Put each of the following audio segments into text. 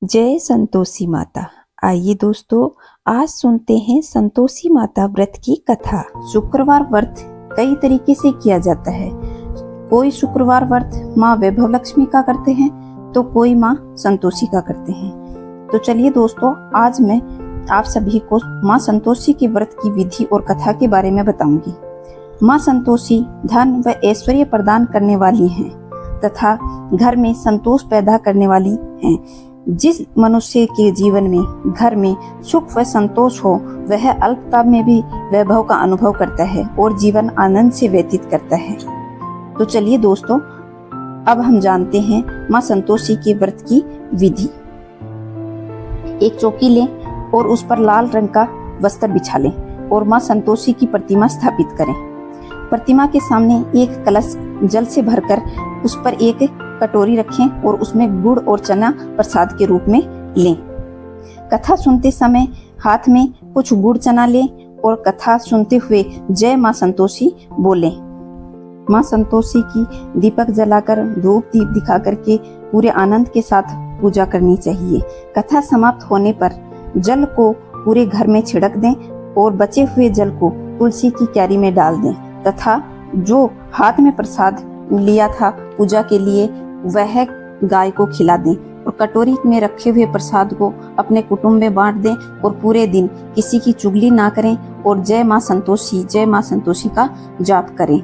जय संतोषी माता। आइए दोस्तों, आज सुनते हैं संतोषी माता व्रत की कथा। शुक्रवार व्रत कई तरीके से किया जाता है। कोई शुक्रवार व्रत माँ वैभव लक्ष्मी का करते हैं तो कोई माँ संतोषी का करते हैं। तो चलिए दोस्तों, आज मैं आप सभी को माँ संतोषी के व्रत की विधि और कथा के बारे में बताऊंगी। माँ संतोषी धन व ऐश्वर्य प्रदान करने वाली हैं तथा घर में संतोष पैदा करने वाली हैं। जिस मनुष्य के जीवन में घर में सुख व संतोष हो, वह अल्पता में भी वैभव का अनुभव करता है और जीवन आनंद से व्यतीत करता है। तो चलिए दोस्तों, अब हम जानते हैं माँ संतोषी के व्रत की विधि। एक चौकी लें और उस पर लाल रंग का वस्त्र बिछा लें और माँ संतोषी की प्रतिमा स्थापित करें। प्रतिमा के सामने एक कलश जल से भरकर उस पर एक कटोरी रखें और उसमें गुड़ और चना प्रसाद के रूप में लें। कथा सुनते समय हाथ में कुछ गुड़ चना लें और कथा सुनते हुए जय माँ संतोषी बोलें। माँ संतोषी की दीपक जलाकर धूप दीप दिखा करके पूरे आनंद के साथ पूजा करनी चाहिए। कथा समाप्त होने पर जल को पूरे घर में छिड़क दें और बचे हुए जल को तुलसी की क्यारी में डाल दें तथा जो हाथ में प्रसाद लिया था पूजा के लिए वह गाय को खिला दें और कटोरी में रखे हुए प्रसाद को अपने कुटुंब में बांट दें और पूरे दिन किसी की चुगली ना करें और जय माँ संतोषी का जाप करें।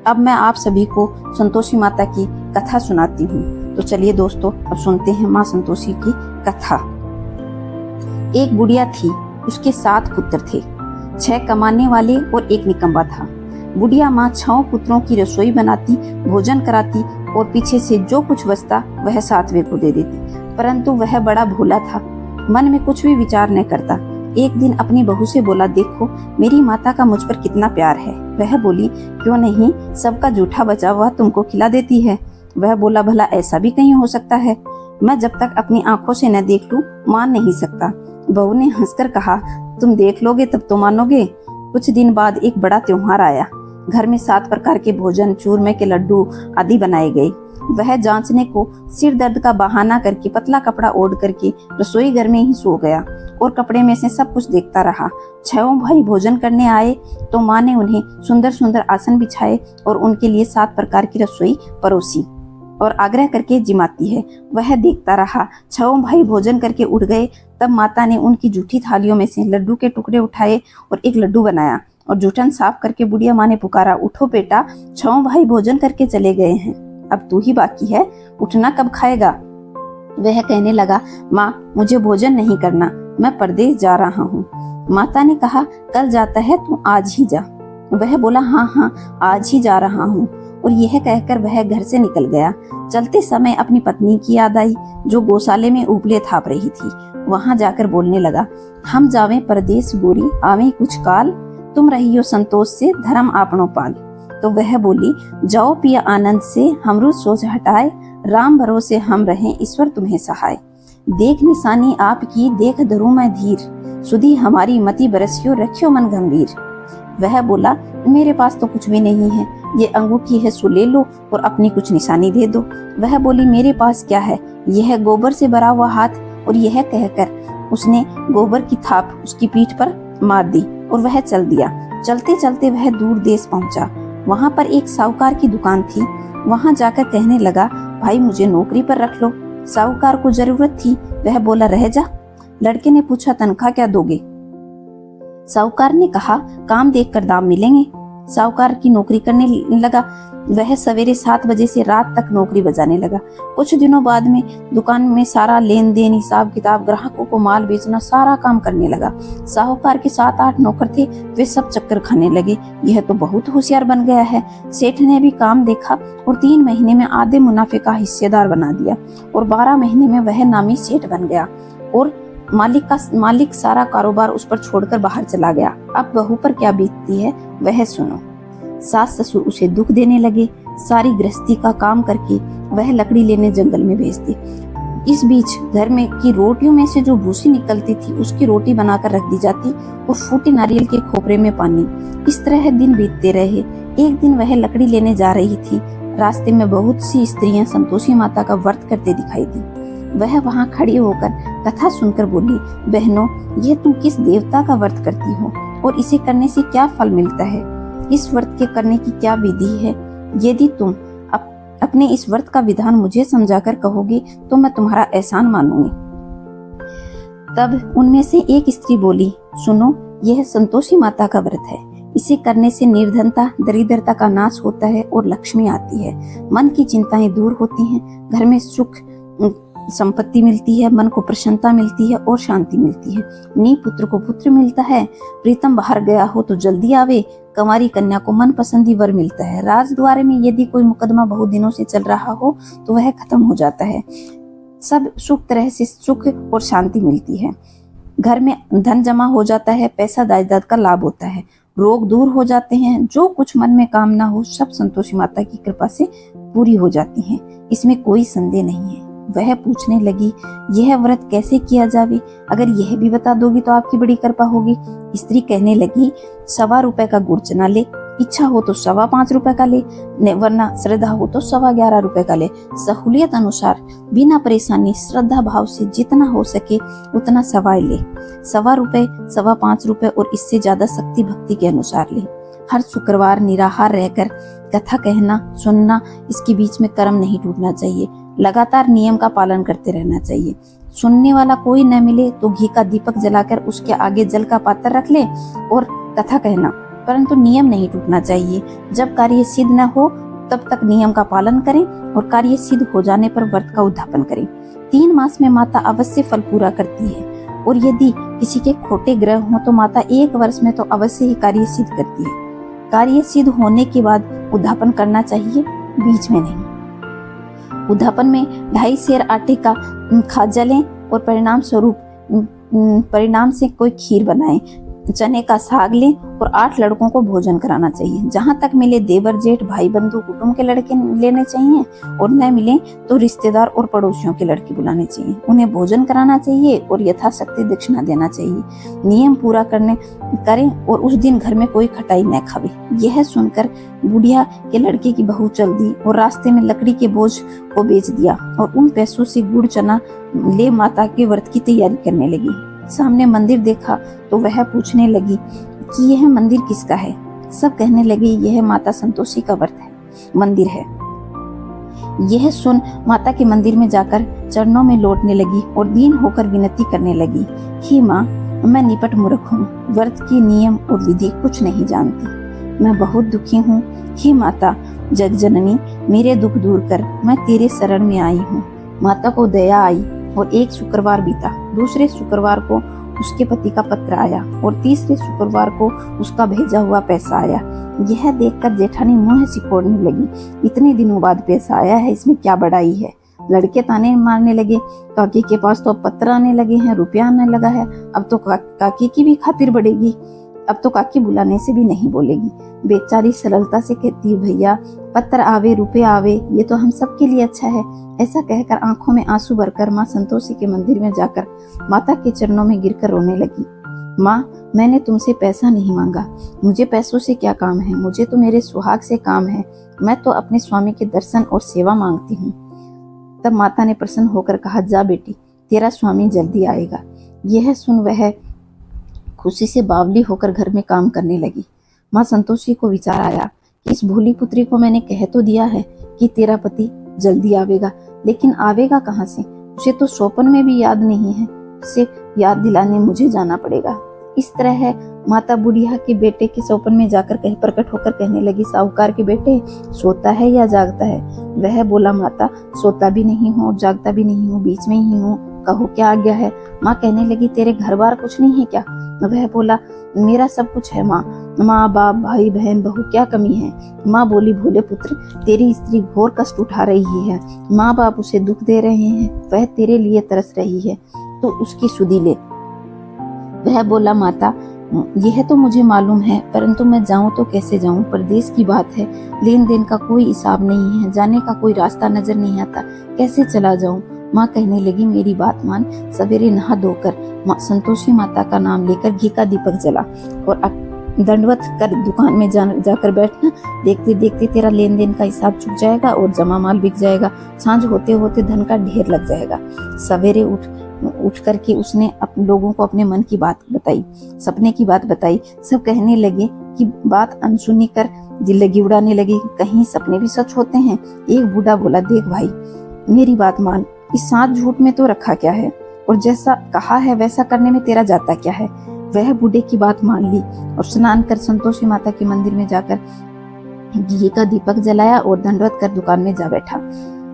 अब मैं आप सभी को संतोषी माता की कथा सुनाती हूँ। तो चलिए दोस्तों, अब सुनते हैं माँ संतोषी की कथा। एक बुढ़िया थी, उसके 7 पुत्र थे। 6 कमाने वाले और 1 निकम्मा था। बुढ़िया माँ 6 पुत्रों की रसोई बनाती, भोजन कराती और पीछे से जो कुछ बचता वह 7वें को दे देती। परंतु वह बड़ा भोला था, मन में कुछ भी विचार नहीं करता। एक दिन अपनी बहू से बोला, देखो मेरी माता का मुझ पर कितना प्यार है। वह बोली, क्यों नहीं, सबका जूठा बचा हुआ तुमको खिला देती है। वह बोला, भला ऐसा भी कहीं हो सकता है? मैं जब तक अपनी आंखों से न देख लूं मान नहीं सकता। बहू ने हंसकर कहा, तुम देख लोगे तब तो मानोगे। कुछ दिन बाद एक बड़ा त्योहार आया। घर में 7 प्रकार के भोजन, चूरमे के लड्डू आदि बनाए गए। वह जांचने को सिर दर्द का बहाना करके पतला कपड़ा ओढ़ करके रसोई घर में ही सो गया और कपड़े में से सब कुछ देखता रहा। 6 भाई भोजन करने आए तो माँ ने उन्हें सुंदर सुंदर आसन बिछाए और उनके लिए 7 प्रकार की रसोई परोसी और आग्रह करके जिमाती है। वह देखता रहा। 6 भाई भोजन करके उठ गए। तब माता ने उनकी जूठी थालियों में से लड्डू के टुकड़े उठाए और एक लड्डू बनाया और जूठन साफ करके बुढ़िया माँ ने पुकारा, उठो बेटा, 6 भाई भोजन करके चले गए हैं, अब तू ही बाकी है, उठना कब खाएगा? वह कहने लगा, माँ मुझे भोजन नहीं करना, मैं परदेश जा रहा हूँ। माता ने कहा, कल जाता है तू आज ही जा। वह बोला, हाँ आज ही जा रहा हूँ। और यह कहकर वह घर से निकल गया। चलते समय अपनी पत्नी की याद आई जो गौशाले में उपले थाप रही थी। वहां जाकर बोलने लगा, हम जावे परदेश गोरी, आवे कुछ काल, तुम रहियो संतोष से धर्म आपनो पाल। तो वह बोली, जाओ पिया आनंद से, हमरो सोच हटाए, राम भरोसे हम रहें, ईश्वर तुम्हें सहाय। देख निशानी आपकी, देख धरूं मैं धीर, सुधी हमारी मति बरसियो, रखियो मन गंभीर। वह बोला, मेरे पास तो कुछ भी नहीं है, ये अंगूठी है सो ले लो और अपनी कुछ निशानी दे दो। वह बोली, मेरे पास क्या है, यह गोबर से भरा हुआ हाथ। और यह कहकर उसने गोबर की थाप उसकी पीठ पर मार दी और वह चल दिया। चलते चलते वह दूर देश पहुंचा। वहां पर एक साहूकार की दुकान थी। वहां जाकर कहने लगा, भाई मुझे नौकरी पर रख लो। साहूकार को जरूरत थी। वह बोला, रह जा। लड़के ने पूछा, तनख्वाह क्या दोगे? साहूकार ने कहा, काम देखकर दाम मिलेंगे। साहूकार की नौकरी करने लगा। वह सवेरे 7 बजे से रात तक नौकरी बजाने लगा। कुछ दिनों बाद में दुकान में सारा लेन देन, हिसाब किताब, ग्राहकों को माल बेचना, सारा काम करने लगा। साहूकार के 7-8 नौकर थे, वे सब चक्कर खाने लगे। यह तो बहुत होशियार बन गया है। सेठ ने भी काम देखा और 3 महीने में आधे मुनाफे का हिस्सेदार बना दिया और 12 महीने में वह नामी सेठ बन गया और मालिक सारा कारोबार उस पर छोड़कर बाहर चला गया। अब बहू पर क्या बीतती है वह सुनो। सास ससुर उसे दुख देने लगे। सारी गृहस्थी का काम करके वह लकड़ी लेने जंगल में भेजती। इस बीच घर में की रोटियों में से जो भूसी निकलती थी उसकी रोटी बनाकर रख दी जाती और फूटे नारियल के खोपरे में पानी। इस तरह दिन बीतते रहे। एक दिन वह लकड़ी लेने जा रही थी। रास्ते में बहुत सी स्त्रियां संतोषी माता का व्रत करते दिखाई दी। वह वहां खड़ी होकर कथा सुनकर बोली, बहनों, यह तुम किस देवता का व्रत करती हो और इसे करने से क्या फल मिलता है? इस व्रत के करने की क्या विधि है? यदि तुम अपने इस व्रत का विधान मुझे समझाकर कहोगी तो मैं तुम्हारा एहसान मानूंगी। तब उनमें से एक स्त्री बोली, सुनो, यह संतोषी माता का व्रत है। इसे करने से निर्धनता, दरिद्रता का नाश होता है और लक्ष्मी आती है। मन की चिंताएं दूर होती हैं, घर में सुख संपत्ति मिलती है, मन को प्रसन्नता मिलती है और शांति मिलती है। नी पुत्र को पुत्र मिलता है, प्रीतम बाहर गया हो तो जल्दी आवे, कंवारी कन्या को मन पसंदी वर मिलता है। राजद्वार में यदि कोई मुकदमा बहुत दिनों से चल रहा हो तो वह खत्म हो जाता है। सब सुख तरह से सुख और शांति मिलती है। घर में धन जमा हो जाता है, पैसा जायदाद का लाभ होता है, रोग दूर हो जाते हैं, जो कुछ मन में कामना हो सब संतोषी माता की कृपा से पूरी हो जाती हैं। इसमें कोई संदेह नहीं है। वह पूछने लगी, यह व्रत कैसे किया जावे? अगर यह भी बता दोगी तो आपकी बड़ी कृपा होगी। स्त्री कहने लगी, 1.25 रुपए का गुड़ चना ले, इच्छा हो तो 5.25 रुपए का ले, वरना श्रद्धा हो तो 11.25 रुपए का ले। सहूलियत अनुसार बिना परेशानी श्रद्धा भाव से जितना हो सके उतना सवाई ले। 1.25 रुपए, 5.25 रुपए और इससे ज्यादा शक्ति भक्ति के अनुसार ले। हर शुक्रवार निराहार रहकर कथा कहना सुनना, इसके बीच में कर्म नहीं टूटना चाहिए। लगातार नियम का पालन करते रहना चाहिए। सुनने वाला कोई न मिले तो घी का दीपक जलाकर उसके आगे जल का पात्र रख ले और कथा कहना, परंतु नियम नहीं टूटना चाहिए। जब कार्य सिद्ध न हो तब तक नियम का पालन करें और कार्य सिद्ध हो जाने पर व्रत का उद्यापन करें। 3 मास में माता अवश्य फल पूरा करती है और यदि किसी के खोटे ग्रह हो तो माता 1 वर्ष में तो अवश्य ही कार्य सिद्ध करती है। कार्य सिद्ध होने के बाद उद्यापन करना चाहिए, बीच में नहीं। उद्यापन में 2.5 सेर आटे का खाजा लें और परिणाम से कोई खीर बनाएं। चने का साग लें और 8 लड़कों को भोजन कराना चाहिए। जहां तक मिले देवर जेठ भाई बंधु कुटुंब के लड़के लेने चाहिए और न मिले तो रिश्तेदार और पड़ोसियों के लड़के बुलाने चाहिए। उन्हें भोजन कराना चाहिए और यथाशक्ति दक्षिणा देना चाहिए। नियम पूरा करें और उस दिन घर में कोई खटाई न खावे। यह सुनकर बुढ़िया के लड़के की बहू चल दी और रास्ते में लकड़ी के बोझ को बेच दिया और उन पैसों से गुड़ चना ले माता के व्रत की तैयारी करने लगी। सामने मंदिर देखा तो वह पूछने लगी कि यह मंदिर किसका है? सब कहने लगे, यह माता संतोषी का व्रत है, मंदिर है। यह सुन माता के मंदिर में जाकर चरणों में लौटने लगी और दीन होकर विनती करने लगी, हे माँ, मैं निपट मूर्ख हूँ, व्रत के नियम और विधि कुछ नहीं जानती, मैं बहुत दुखी हूँ। हे माता जगजननी, मेरे दुख दूर कर, मैं तेरे शरण में आई हूँ। माता को दया आई और एक शुक्रवार बीता। दूसरे शुक्रवार को उसके पति का पत्र आया और तीसरे शुक्रवार को उसका भेजा हुआ पैसा आया। यह देखकर जेठानी मुंह सिकोड़ने लगी, इतने दिनों बाद पैसा आया है, इसमें क्या बड़ाई है? लड़के ताने मारने लगे, काकी के पास तो अब पत्र आने लगे हैं, रुपया आने लगा है, अब तो काकी की भी खातिर बढ़ेगी, अब तो काकी बुलाने से भी नहीं बोलेगी। बेचारी सरलता से कहती है, भैया पत्र आवे रुपये आवे, ये तो हम सबके लिए अच्छा है। ऐसा कहकर आंखों में आंसू भरकर माँ संतोषी के मंदिर में जाकर माता के चरणों में गिरकर रोने लगी। माँ, मैंने तुमसे पैसा नहीं मांगा, मुझे पैसों से क्या काम है, मुझे तो मेरे सुहाग से काम है, मैं तो अपने स्वामी के दर्शन और सेवा मांगती हूँ। तब माता ने प्रसन्न होकर कहा, जा बेटी, तेरा स्वामी जल्दी आएगा। यह सुन वह खुशी से बावली होकर घर में काम करने लगी। माँ संतोषी को विचार आया कि इस भोली पुत्री को मैंने कह तो दिया है कि तेरा पति जल्दी आवेगा, लेकिन आवेगा कहाँ से? उसे तो स्वप्न में भी याद नहीं है, उसे याद दिलाने मुझे जाना पड़ेगा। इस तरह है माता बुढ़िया के बेटे के स्वप्न में जाकर कहीं प्रकट होकर कहने लगी, साहूकार के बेटे, सोता है या जागता है? वह बोला, माता सोता भी नहीं हूँ और जागता भी नहीं हूँ, बीच में ही हूँ, कहो क्या आज्ञा है? माँ कहने लगी, तेरे घर बार कुछ नहीं है क्या? वह बोला, मेरा सब कुछ है माँ, माँ बाप भाई बहन बहू, क्या कमी है? माँ बोली, भोले पुत्र, तेरी स्त्री घोर कष्ट उठा रही है, माँ बाप उसे दुख दे रहे हैं, वह तेरे लिए तरस रही है, तो उसकी सुधि ले। वह बोला, माता यह तो मुझे मालूम है, परंतु मैं जाऊं तो कैसे जाऊं? परदेश की बात है, लेन देन का कोई हिसाब नहीं है, जाने का कोई रास्ता नजर नहीं आता, कैसे चला जाऊं? माँ कहने लगी, मेरी बात मान, सवेरे नहा धोकर संतोषी माता का नाम लेकर घी का दीपक जला और दंडवत कर दुकान में जाकर बैठना। देखते देखते तेरा लेन देन का हिसाब चुक जाएगा और जमा माल बिक जाएगा। सांझ होते होते धन का ढेर लग जाएगा। सवेरे उठ करके उसने लोगों को अपने मन की बात बताई, सपने की बात बताई। सब कहने लगे कि बात अनसुनी कर दिल लगी उड़ाने लगे, कहीं सपने भी सच होते हैं। एक बूढ़ा बोला, देख भाई मेरी बात मान, इस सात झूठ में तो रखा क्या है, और जैसा कहा है वैसा करने में तेरा जाता क्या है। वह बूढ़े की बात मान ली और स्नान कर संतोषी माता के मंदिर में जाकर घी का दीपक जलाया और दंडवत कर दुकान में जा बैठा।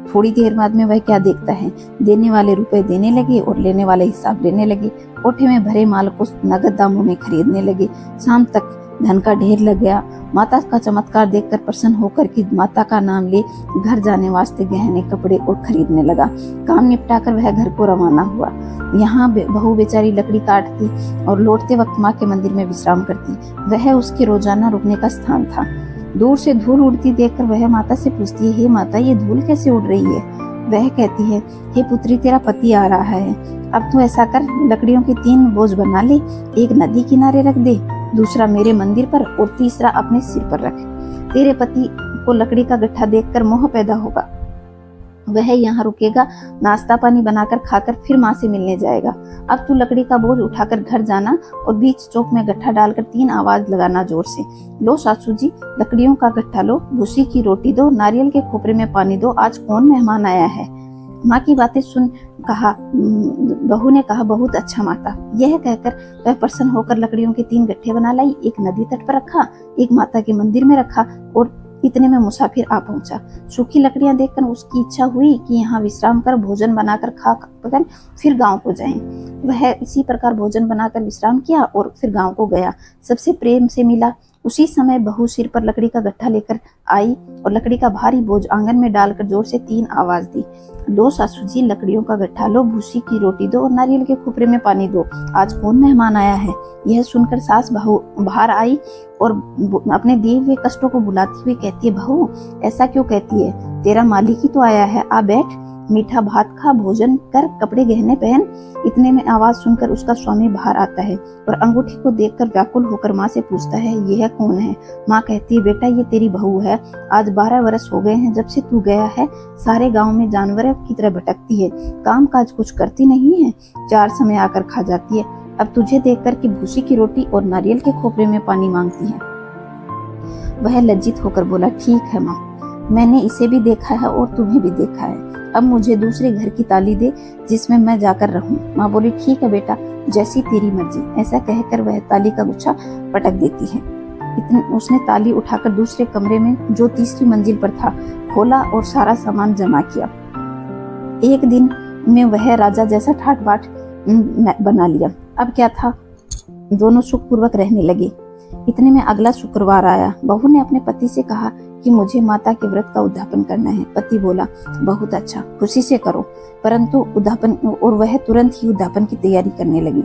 थोड़ी देर बाद में वह क्या देखता है, देने वाले रुपए देने लगे और लेने वाले हिसाब लेने लगे। कोठे में भरे माल को नगद दामों में खरीदने लगे। शाम तक धन का ढेर लग गया। माता का चमत्कार देखकर प्रसन्न होकर कि माता का नाम ले घर जाने वास्ते गहने कपड़े और खरीदने लगा। काम निपटाकर वह घर को रवाना हुआ। यहाँ बहू बेचारी लकड़ी काटती और लौटते वक्त माँ के मंदिर में विश्राम करती। वह उसके रोजाना रुकने का स्थान था। दूर से धूल उड़ती देखकर वह माता से पूछती है, हे माता ये धूल कैसे उड़ रही है। वह कहती है, हे पुत्री तेरा पति आ रहा है, अब तू ऐसा कर लकड़ियों के 3 बोझ बना ले, एक नदी किनारे रख दे, दूसरा मेरे मंदिर पर और तीसरा अपने सिर पर रख। तेरे पति को लकड़ी का गट्ठा देखकर मोह पैदा होगा, वह यहाँ रुकेगा, नाश्ता पानी बनाकर खाकर फिर माँ से मिलने जाएगा। अब तू लकड़ी का बोझ उठाकर घर जाना और बीच चौक में गट्ठा डालकर 3 आवाज लगाना जोर से, लो सासू जी लकड़ियों का गट्ठा लो, भूसी की रोटी दो, नारियल के खोपरे में पानी दो, आज कौन मेहमान आया है। माँ की बातें सुन बहू ने कहा, बहुत अच्छा माता। यह कहकर वह प्रसन्न होकर लकड़ियों के 3 गट्ठे बना लाई, एक नदी तट पर रखा, एक माता के मंदिर में रखा और इतने में मुसाफिर आ पहुंचा। सूखी लकड़ियां देखकर उसकी इच्छा हुई कि यहाँ विश्राम कर भोजन बनाकर खा कर फिर गांव को जाएं। वह इसी प्रकार भोजन बनाकर विश्राम किया और फिर गांव को गया। सबसे प्रेम से मिला। उसी समय बहू सिर पर लकड़ी का गट्ठा लेकर आई और लकड़ी का भारी बोझ आंगन में डालकर जोर से 3 आवाज दी, लो सासू जी लकड़ियों का गट्ठा लो, भूसी की रोटी दो और नारियल के खोपरे में पानी दो, आज कौन मेहमान आया है। यह सुनकर सास बहू बाहर आई और अपने दिए हुए कष्टों को बुलाती हुई कहती है, बहू ऐसा क्यों कहती है, तेरा मालिक ही तो आया है, आ बैठ, मीठा भात खा, भोजन कर, कपड़े गहने पहन। इतने में आवाज सुनकर उसका स्वामी बाहर आता है और अंगूठी को देखकर व्याकुल होकर माँ से पूछता है, यह कौन है। माँ कहती है, बेटा ये तेरी बहू है, आज 12 वर्ष हो गए हैं जब से तू गया है, सारे गांव में जानवर की तरह भटकती है, काम काज कुछ करती नहीं है, 4 समय आकर खा जाती है, अब तुझे देखकर कि भूसी की रोटी और नारियल के खोपरे में पानी मांगती है। वह लज्जित होकर बोला, ठीक है माँ, मैंने इसे भी देखा है और तुम्हें भी देखा है, अब मुझे दूसरे घर की ताली दे जिसमें मैं जाकर रहूं। माँ बोली, ठीक है बेटा, जैसी तेरी मर्जी। ऐसा कहकर वह ताली का गुच्छा पटक देती है। उसने ताली उठाकर दूसरे कमरे में जो तीसरी मंजिल पर था खोला और सारा सामान जमा किया। एक दिन में वह राजा जैसा ठाट बाट बना लिया। अब क्या था, दोनों सुखपूर्वक रहने लगे। इतने में अगला शुक्रवार आया। बहू ने अपने पति से कहा कि मुझे माता के व्रत का उद्यापन करना है। पति बोला, बहुत अच्छा, खुशी से करो। परंतु उद्यापन, और वह तुरंत ही उद्यापन की तैयारी करने लगी।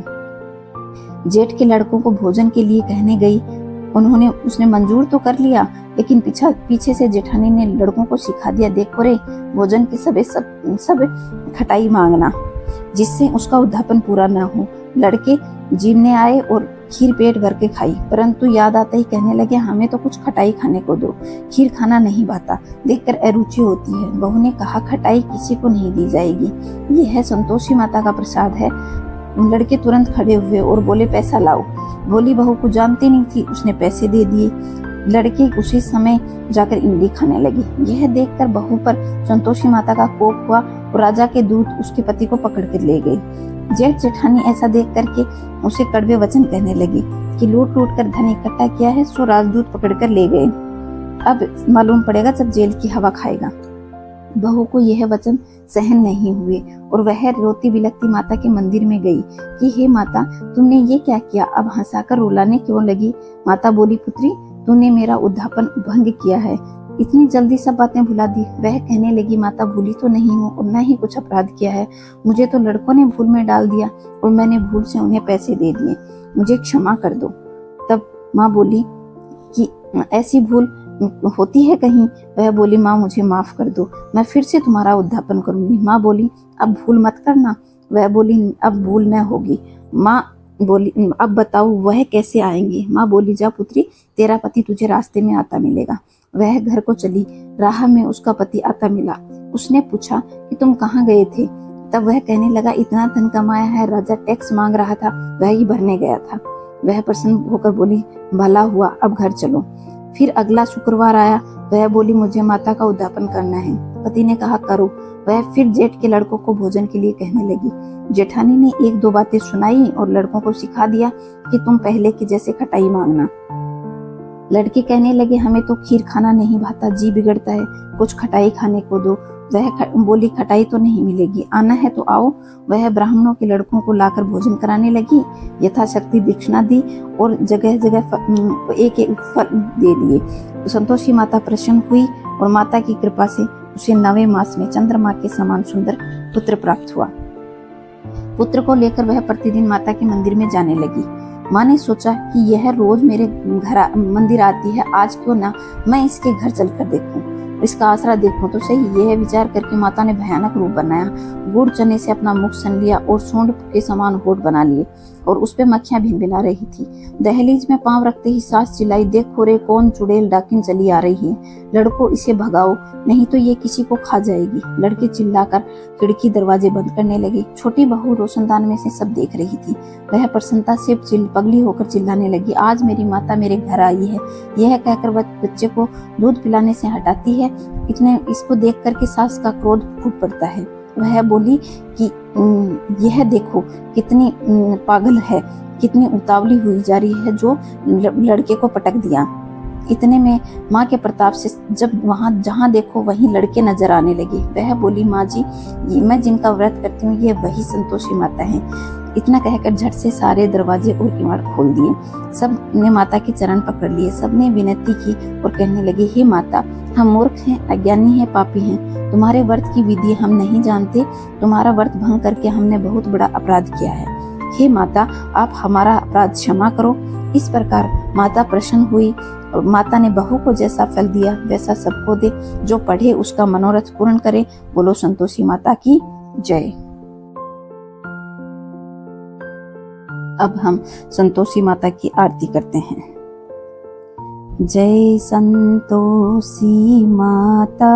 जेठ के लड़कों को भोजन के लिए कहने गई। उसने मंजूर तो कर लिया, लेकिन पीछे से जेठानी ने लड़कों को सिखा दिया, देखो रे, भोजन के सब खटाई मांगना, जिससे उसका उद्यापन पूरा न हो। लड़के जीवने आए और खीर पेट भर के खाई, परंतु याद आता ही कहने लगे, हमें तो कुछ खटाई खाने को दो, खीर खाना नहीं भाता, देखकर अरुचि होती है। बहू ने कहा, खटाई किसी को नहीं दी जाएगी, यह है संतोषी माता का प्रसाद है। लड़के तुरंत खड़े हुए और बोले, पैसा लाओ। बोली बहू को जानती नहीं थी, उसने पैसे दे दिए। लड़के उसी समय जाकर इमली खाने लगे। यह देखकर बहू पर संतोषी माता का कोप हुआ और राजा के दूत उसके पति को पकड़ कर ले गए। जेठ जेठानी ऐसा देख करके उसे कड़वे वचन कहने लगे कि लूट लूट कर धन इकट्ठा किया है, सो राजदूत पकड़ कर ले गए, अब मालूम पड़ेगा जब जेल की हवा खाएगा। बहू को यह वचन सहन नहीं हुए और वह रोती बिलखती माता के मंदिर में गई कि हे माता, तुमने ये क्या किया, अब हंसाकर रुलाने क्यों लगी। माता बोली, पुत्री, तूने मेरा उद्यापन भंग किया है, इतनी जल्दी सब बातें भुला दी। वह कहने लगी, माता भूली तो नहीं हूँ और न ही कुछ अपराध किया है, मुझे तो लड़कों ने भूल में डाल दिया और मैंने भूल से उन्हें पैसे दे दिए, मुझे क्षमा कर दो। तब माँ बोली कि ऐसी भूल होती है कहीं। वह बोली, माँ मुझे माफ कर दो, मैं फिर से तुम्हारा उद्यापन करूंगी। माँ बोली, अब भूल मत करना। वह बोली, अब भूल न होगी। माँ बोली अब बताओ वह कैसे आएंगे। माँ बोली जा पुत्री, तेरा पति तुझे रास्ते में आता मिलेगा। वह घर को चली। राह में उसका पति आता मिला। उसने पूछा कि तुम कहाँ गए थे। तब वह कहने लगा, इतना धन कमाया है, राजा टैक्स मांग रहा था, वह ही भरने गया था। वह प्रसन्न होकर बोली, भला हुआ, अब घर चलो। फिर अगला शुक्रवार आया। वह बोली, मुझे माता का उद्यापन करना है। पति ने कहा, करो। वह फिर जेठ के लड़कों को भोजन के लिए कहने लगी। जेठानी ने एक दो बातें सुनाई और लड़कों को सिखा दिया कि तुम पहले की जैसे खटाई मांगना। लड़के कहने लगे, हमें तो खीर खाना नहीं भाता, जी बिगड़ता है, कुछ खटाई खाने को दो। वह बोली, खटाई तो नहीं मिलेगी, आना है तो आओ। वह ब्राह्मणों के लड़कों को लाकर भोजन कराने लगी। यथाशक्ति दक्षिणा दी और जगह जगह एक एक फल दे दिए। तो संतोषी माता प्रसन्न हुई और माता की कृपा से उसे 9वें मास में चंद्रमा के समान सुंदर पुत्र प्राप्त हुआ। पुत्र को लेकर वह प्रतिदिन माता के मंदिर में जाने लगी। माँ ने सोचा कि यह रोज मेरे घर मंदिर आती है, आज क्यों ना मैं इसके घर चलकर देखूं, इसका आसरा देखूं तो सही। यह विचार करके माता ने भयानक रूप बनाया। गुड़ चने से अपना मुख सन लिया और सूंड के समान होठ बना लिए और उस पे मक्खियां भिनभिना रही थी। दहलीज में पांव रखते ही सास चिल्लाई, देखो रे कौन चुड़ैल डाकिन चली आ रही है, लड़को इसे भगाओ, नहीं तो ये किसी को खा जाएगी। लड़के चिल्लाकर खिड़की दरवाजे बंद करने लगे। छोटी बहू रोशनदान में से सब देख रही थी। वह प्रसन्नता से पगली होकर चिल्लाने लगी, आज मेरी माता मेरे घर आई है। यह कहकर वह बच्चे को दूध पिलाने से हटाती है। इसको देख करके सास का क्रोध फूट पड़ता है। वह बोली कि यह देखो कितनी पागल है, कितनी उतावली हुई जा रही है, जो लड़के को पटक दिया। इतने में माँ के प्रताप से जब जहाँ देखो वहीं लड़के नजर आने लगे। वह बोली, माँ जी, मैं जिनका व्रत करती हूँ ये वही संतोषी माता है। इतना कहकर झट से सारे दरवाजे और किवाड़ खोल दिए। सब ने माता के चरण पकड़ लिए। सबने विनती की और कहने लगे, हे माता, हम मूर्ख हैं, अज्ञानी हैं, पापी हैं, तुम्हारे व्रत की विधि हम नहीं जानते, तुम्हारा व्रत भंग करके हमने बहुत बड़ा अपराध किया है। हे माता, आप हमारा अपराध क्षमा करो। इस प्रकार माता प्रसन्न हुई और माता ने बहू को जैसा फल दिया वैसा सबको दे, जो पढ़े उसका मनोरथ पूर्ण करे। बोलो संतोषी माता की जय। अब हम संतोषी माता की आरती करते हैं। जय संतोषी माता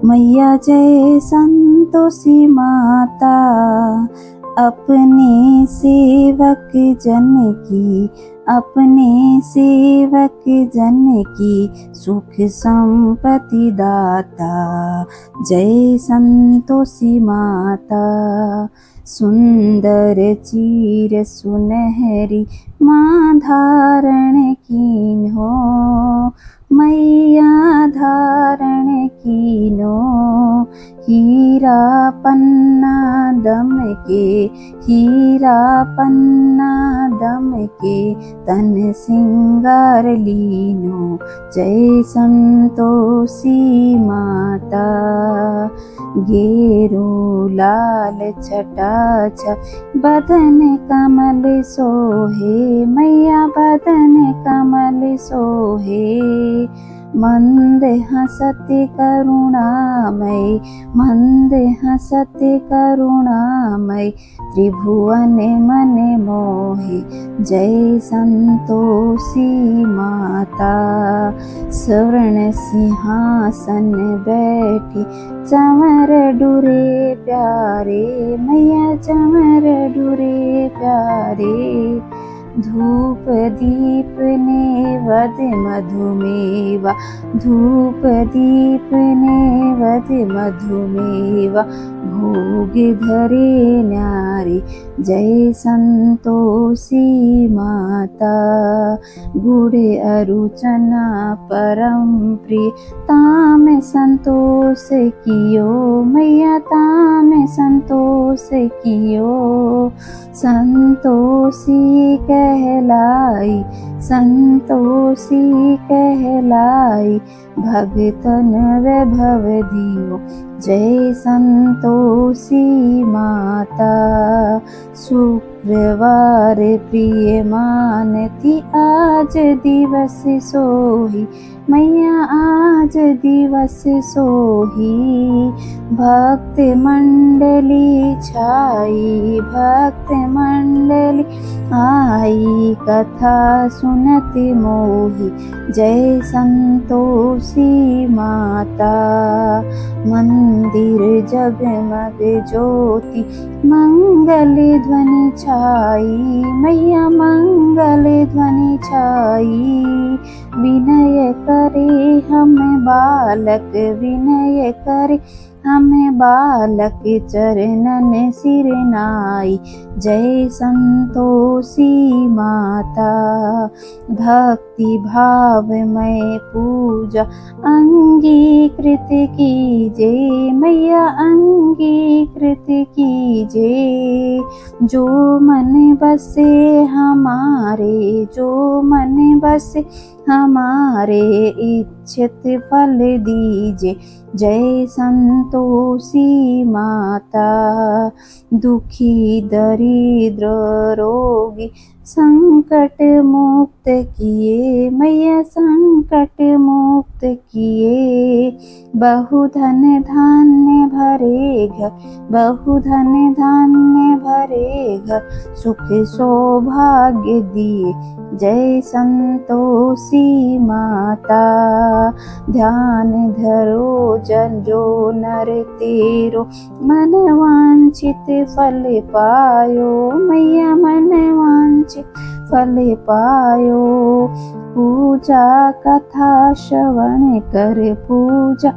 मैया, जय संतोषी माता, अपने सेवक जन की, अपने सेवक जन की सुख संपत्ति दाता। जय संतोषी माता, सुंदर चीर सुनहरी माँ धारण कीन्हो, मैया धारण कीन्हो। हीरा पन्ना दम के, हीरा पन्ना दम के, तन सिंगार लीनो। जय संतोषी माता, गेरू लाल छटाछ बदन कमल सोहे, मैया बदन कमल सोहे। मंद हसत करुणामय, मंद हसत करुणामय, त्रिभुवन मन मोहे। जय संतोषी माता, स्वर्ण सिंहासन बैठी, चमर डुरे प्यारे, मैया चमर डुरे प्यारे। धूप दीप नेवद मधुमेवा, धूप दीप नेवद मधुमेवा, भोग धरे न्यारी। जय संतोषी माता, गुड़ अरुचना परम प्रिय, ताम संतोष कियो, मैया ताम संतोष कियो। संतोषी कहलाई, संतोषी कहलाई, भगतन वैभव दियो। जय संतोषी माता, सुख शुक्रवार प्रिय मानती आज दिवस सोही, मैया आज दिवस सोही। भक्त मंडली छाई, भक्त मंडली आई, कथा सुनत मोही, जय संतोषी माता। मंदिर जगमग ज्योति, मंगल ध्वनि छाई, मैया मंगल ध्वनि छाई। विनय करे हम बालक, विनय करे हमें बालक, चरणन सिर नाई, जय संतोषी माता। भक्ति भावमय पूजा अंगीकृत कीजे, मैया अंगीकृत कीजे। जो मन बसे हमारे, जो मन बसे हमारे, इच्छित फल दीजे, जय संतोषी माता। दुखी दरिद्र रोगी संकट मुक्त किए, मैया संकट मुक्त किए। बहुधन धान्य भरे घर, बहुधन धान्य भरे घर, सुख सौभाग्य दिए, जय संतोषी माता। ध्यान धरो जन जो नर तेरो, मन वांछित फल पायो, मैया मन वांछित फल पायो। पूजा कथा श्रवण कर, पूजा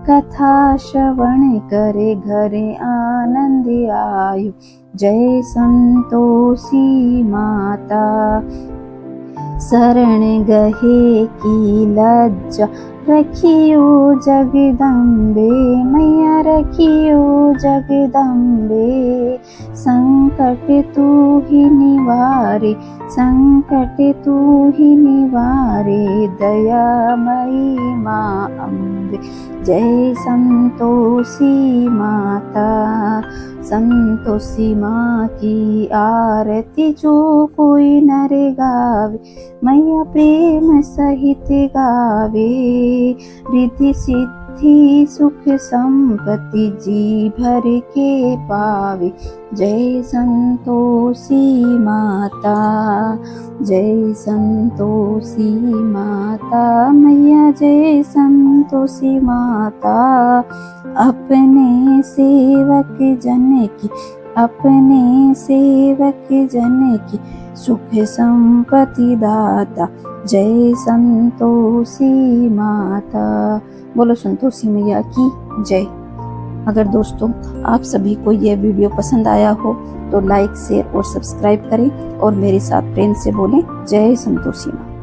कथा श्रवण करे, घरे आनंद आयो, जय संतोषी माता। शरण गहे की लज्जा रखियो जगदम्बे, मैया रखियो जगदम्बे। संकट तू ही निवारे, संकट तू ही निवारे, दयामयी माँ अम्बे, जय संतोषी माता। संतोषी माँ की आरती जो कोई नर गावे, मैया प्रेम सहित गावे। रिद्धि सिद्धि सुख संपत्ति जी भर के पावे, जय संतोषी माता, जय संतोषी माता। मैया जय संतोषी माता। अपने सेवक जन की, अपने सेवक जन की, सुख संपत्ति दाता, जय संतोषी माता। बोलो संतोषी मैया की जय। अगर दोस्तों आप सभी को यह वीडियो पसंद आया हो तो लाइक शेयर और सब्सक्राइब करें और मेरे साथ प्रेम से बोलें जय संतोषी माँ।